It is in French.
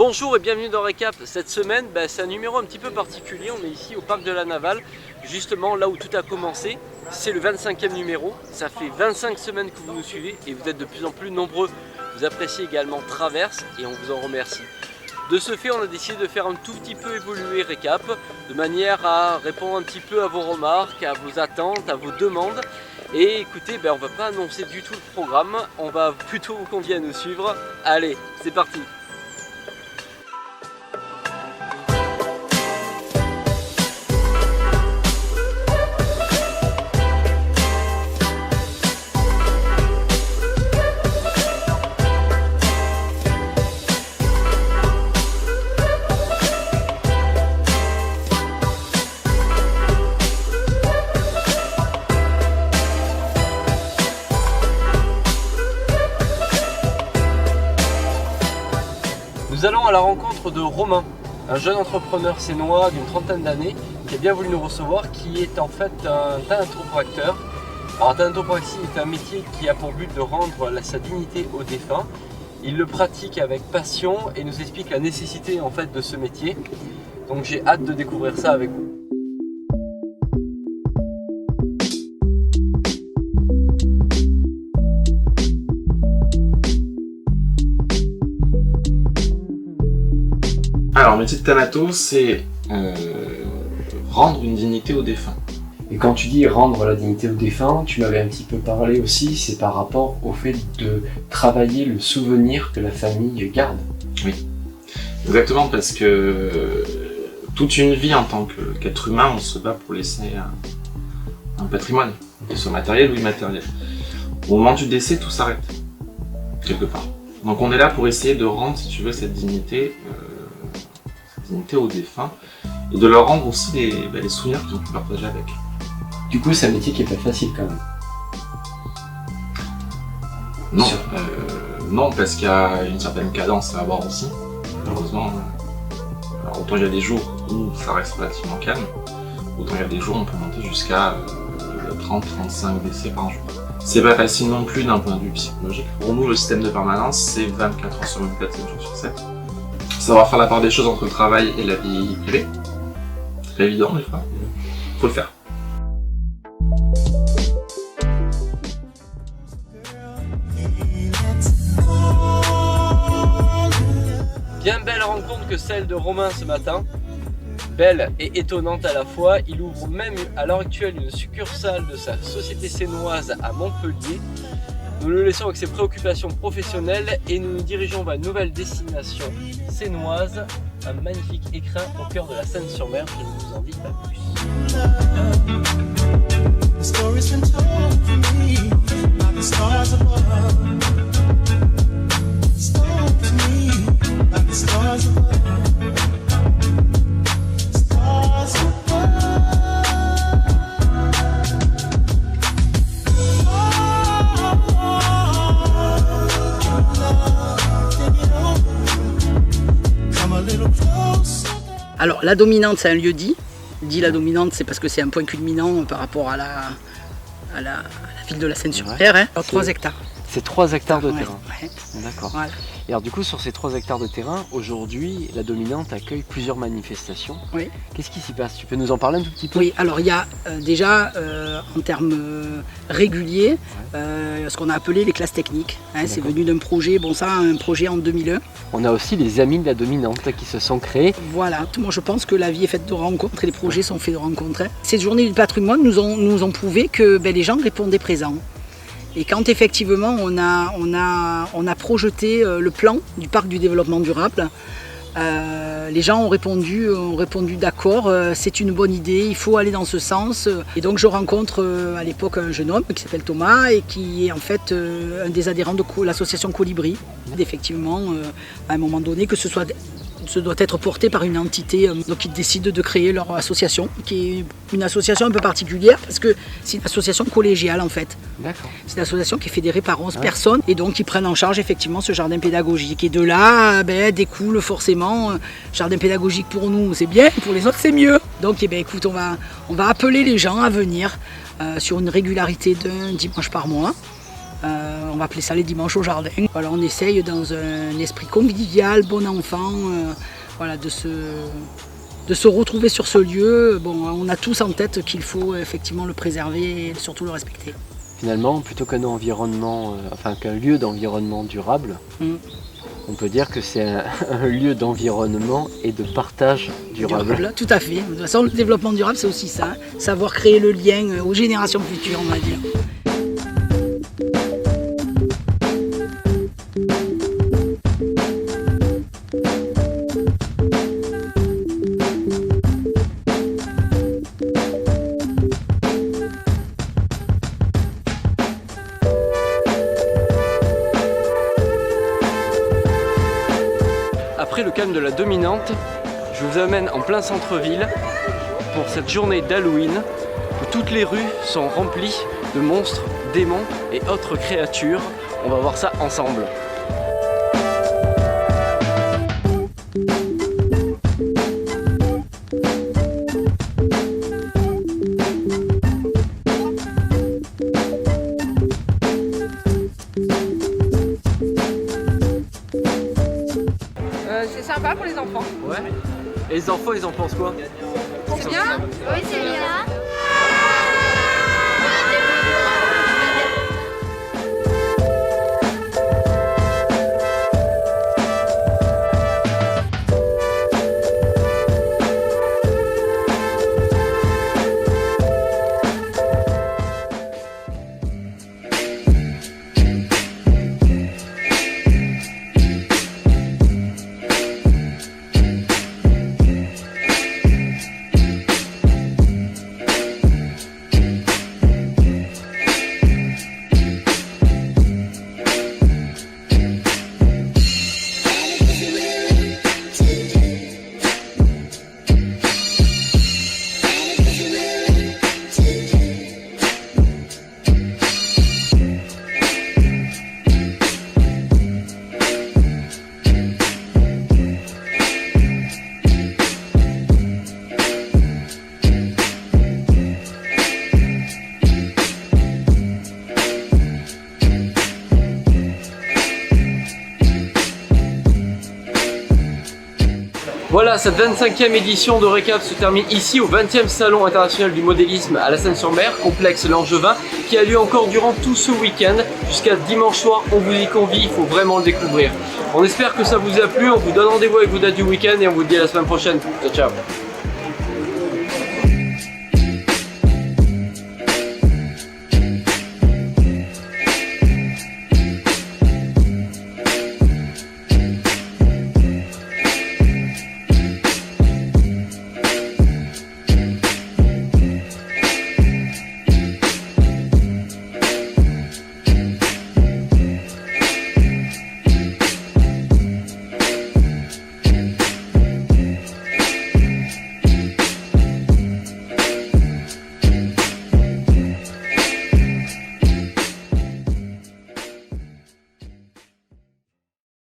Bonjour et bienvenue dans Récap. Cette semaine, c'est un numéro un petit peu particulier. On est ici au parc de la Navale, justement là où tout a commencé. C'est le 25e numéro. Ça fait 25 semaines que vous nous suivez et vous êtes de plus en plus nombreux. Vous appréciez également Traverse et on vous en remercie. De ce fait, on a décidé de faire un tout petit peu évoluer Récap, de manière à répondre un petit peu à vos remarques, à vos attentes, à vos demandes. Et écoutez, on va pas annoncer du tout le programme, on va plutôt vous convier à nous suivre. Allez, c'est parti! Nous allons à la rencontre de Romain, un jeune entrepreneur sénois d'une trentaine d'années qui a bien voulu nous recevoir, qui est en fait un thanatopracteur. Alors un thanatopraxie est un métier qui a pour but de rendre sa dignité aux défunts. Il le pratique avec passion et nous explique la nécessité en fait de ce métier. Donc j'ai hâte de découvrir ça avec vous. Alors, le métier de thanato, c'est rendre une dignité aux défunts. Et quand tu dis rendre la dignité aux défunts, tu m'avais un petit peu parlé aussi, c'est par rapport au fait de travailler le souvenir que la famille garde. Oui, exactement, parce que toute une vie en tant qu'être humain, on se bat pour laisser un patrimoine, qu'il soit matériel ou immatériel. Au moment du décès, tout s'arrête, quelque part. Donc on est là pour essayer de rendre, si tu veux, cette dignité aux défunts et de leur rendre aussi les souvenirs qu'ils ont pu partager avec. Du coup, c'est un métier qui est pas facile quand même. Non, non, parce qu'il y a une certaine cadence à avoir aussi, malheureusement. Alors, autant il y a des jours où ça reste relativement calme, autant il y a des jours où on peut monter jusqu'à 30-35 décès par jour. C'est pas facile non plus d'un point de vue psychologique. Pour nous, le système de permanence, c'est 24 heures sur 24, 7 jours sur 7. Savoir faire la part des choses entre le travail et la vie privée. C'est pas évident des fois. Faut le faire. Bien belle rencontre que celle de Romain ce matin. Belle et étonnante à la fois. Il ouvre même à l'heure actuelle une succursale de sa société sénoise à Montpellier. Nous le laissons avec ses préoccupations professionnelles et nous nous dirigeons vers une nouvelle destination sénoise, un magnifique écrin au cœur de la Seine-sur-Mer. Je ne vous en dis pas plus. Alors la dominante, c'est un lieu dit. La dominante, c'est parce que c'est un point culminant par rapport à la ville de la Seine-sur-Mer. Ouais. Alors 3 hectares. C'est 3 hectares de Ouais, terrain. ouais. D'accord. Voilà. Et alors du coup, sur ces 3 hectares de terrain, aujourd'hui, la dominante accueille plusieurs manifestations. Oui. Qu'est-ce qui s'y passe? Tu peux nous en parler un tout petit peu? Oui, alors il y a déjà en termes réguliers ce qu'on a appelé les classes techniques. C'est venu d'un projet, un projet en 2001. On a aussi les amis de la dominante qui se sont créés. Voilà, moi je pense que la vie est faite de rencontres et les projets sont faits de rencontres. Ces journées du patrimoine nous ont prouvé que les gens répondaient présents. Et quand effectivement on a projeté le plan du parc du développement durable, les gens ont répondu d'accord, c'est une bonne idée, il faut aller dans ce sens. Et donc je rencontre à l'époque un jeune homme qui s'appelle Thomas et qui est en fait un des adhérents de l'association Colibri. Effectivement, à un moment donné, ce doit être porté par une entité, donc ils décident de créer leur association, qui est une association un peu particulière parce que c'est une association collégiale en fait. D'accord. C'est une association qui est fédérée par 11 personnes et donc ils prennent en charge effectivement ce jardin pédagogique. Et de là découle forcément jardin pédagogique pour nous c'est bien, pour les autres c'est mieux. Donc écoute, on va appeler les gens à venir sur une régularité d'un dimanche par mois. On va appeler ça les dimanches au jardin. Voilà, on essaye dans un esprit convivial, bon enfant, voilà, de se retrouver sur ce lieu. Bon, on a tous en tête qu'il faut effectivement le préserver et surtout le respecter. Finalement, plutôt qu'un environnement, qu'un lieu d'environnement durable, on peut dire que c'est un lieu d'environnement et de partage durable. Tout à fait. De toute façon, le développement durable, c'est aussi ça. Savoir créer le lien aux générations futures, on va dire. Après le calme de la dominante, je vous amène en plein centre-ville pour cette journée d'Halloween où toutes les rues sont remplies de monstres, démons et autres créatures. On va voir ça ensemble. C'est sympa pour les enfants. Ouais. Et les enfants, ils en pensent quoi? C'est bien? Oui, c'est bien. Voilà, cette 25e édition de Récap se termine ici au 20e Salon international du modélisme à la Seine-sur-Mer, complexe Langevin, qui a lieu encore durant tout ce week-end. Jusqu'à dimanche soir, on vous y convie, il faut vraiment le découvrir. On espère que ça vous a plu, on vous donne rendez-vous avec vos dates du week-end et on vous dit à la semaine prochaine. Ciao, ciao.